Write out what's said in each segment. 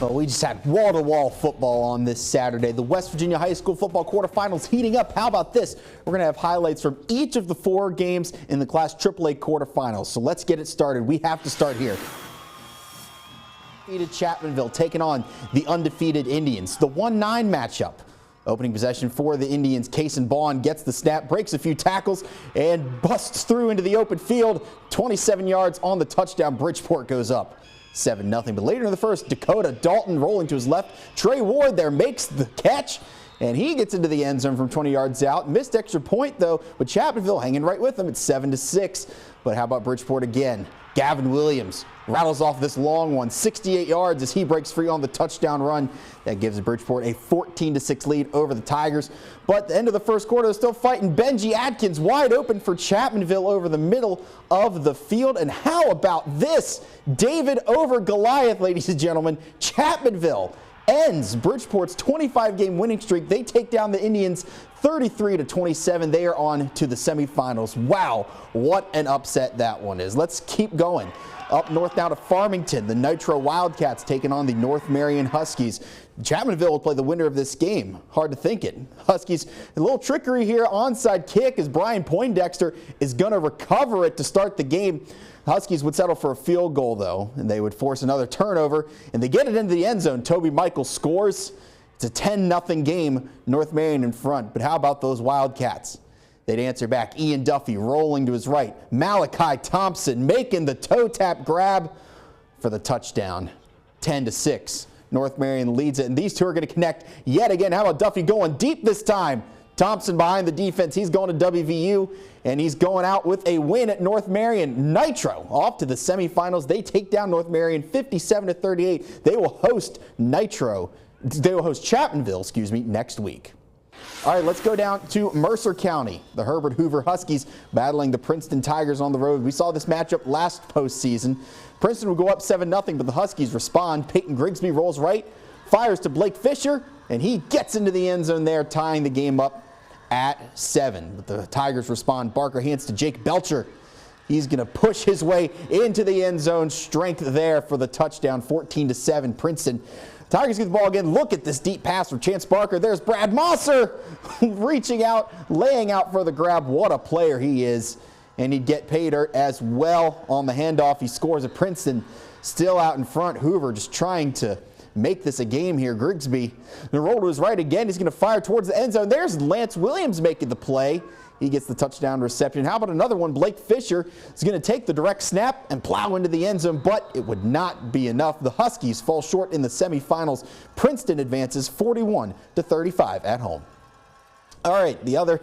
Well, we just had wall-to-wall football on this Saturday. The West Virginia High School football quarterfinals heating up. How about this? We're going to have highlights from each of the 4 games in the Class AAA quarterfinals. So let's get it started. We have to start here. Undefeated Chapmanville taking on the undefeated Indians. The 1-9 matchup. Opening possession for the Indians. Cason Bond gets the snap, breaks a few tackles, and busts through into the open field. 27 yards on the touchdown. Bridgeport goes up 7-0. But later in the first, Dakota Dalton rolling to his left. Trey Ward there makes the catch, and he gets into the end zone from 20 yards out. Missed extra point, though, with Chapmanville hanging right with him at 7-6. But how about Bridgeport again? Gavin Williams rattles off this long one, 68 yards as he breaks free on the touchdown run. That gives Bridgeport a 14-6 lead over the Tigers. But at the end of the first quarter, they're still fighting. Benji Adkins wide open for Chapmanville over the middle of the field. And how about this? David over Goliath, ladies and gentlemen. Chapmanville ends Bridgeport's 25-game winning streak. They take down the Indians 33-27. They are on to the semifinals. Wow, what an upset that one is. Let's keep going. Up north now to Farmington. The Nitro Wildcats taking on the North Marion Huskies. Chapmanville will play the winner of this game. Hard to think it. Huskies, a little trickery here. Onside kick as Brian Poindexter is going to recover it to start the game. Huskies would settle for a field goal, though, and they would force another turnover, and they get it into the end zone. Toby Michaels scores. It's a 10-0 game, North Marion in front. But how about those Wildcats? They'd answer back. Ian Duffy rolling to his right. Malachi Thompson making the toe tap grab for the touchdown. 10-6. North Marion leads it, and these two are going to connect yet again. How about Duffy going deep this time? Thompson behind the defense. He's going to WVU, and he's going out with a win at North Marion. Nitro off to the semifinals. They take down North Marion 57-38. They will host Chapmanville, next week. All right, let's go down to Mercer County. The Herbert Hoover Huskies battling the Princeton Tigers on the road. We saw this matchup last postseason. Princeton will go up 7-0, but the Huskies respond. Peyton Grigsby rolls right, fires to Blake Fisher, and he gets into the end zone there, tying the game up at 7. But the Tigers respond. Barker hands to Jake Belcher. He's going to push his way into the end zone. Strength there for the touchdown, 14-7 Princeton. Tigers get the ball again. Look at this deep pass from Chance Barker. There's Brad Mosser reaching out, laying out for the grab. What a player he is. And he'd get paid as well on the handoff. He scores at Princeton. Still out in front. Hoover just trying to make this a game here. Grigsby, the roll to his right again. He's going to fire towards the end zone. There's Lance Williams making the play. He gets the touchdown reception. How about another one? Blake Fisher is going to take the direct snap and plow into the end zone, but it would not be enough. The Huskies fall short in the semifinals. Princeton advances 41-35 at home. All right, the other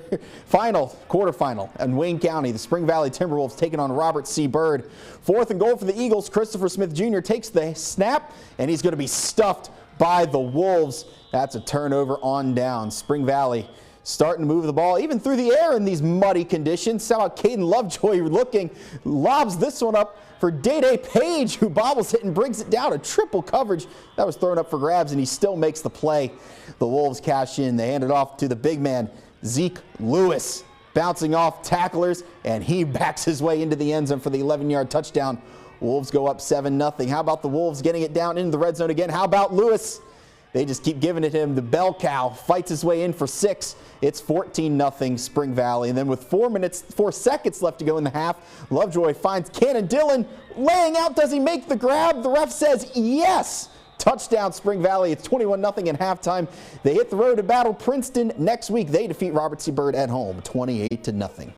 final quarterfinal in Wayne County. The Spring Valley Timberwolves taking on Robert C. Byrd. 4th and goal for the Eagles. Christopher Smith Jr. takes the snap, and he's going to be stuffed by the Wolves. That's a turnover on down. Spring Valley starting to move the ball even through the air in these muddy conditions. How about Caden Lovejoy lobs this one up for Day-Day Page, who bobbles it and brings it down. A triple coverage that was thrown up for grabs, and he still makes the play. The Wolves cash in. They hand it off to the big man, Zeke Lewis, bouncing off tacklers, and he backs his way into the end zone for the 11-yard touchdown. Wolves go up 7-0. How about the Wolves getting it down into the red zone again? How about Lewis? They just keep giving it to him. The bell cow fights his way in for 6. It's 14-0 Spring Valley. And then with 4 seconds left to go in the half, Lovejoy finds Cannon Dillon laying out. Does he make the grab? The ref says yes. Touchdown Spring Valley. It's 21-0 at halftime. They hit the road to battle Princeton next week. They defeat Robert C. Byrd at home 28-0.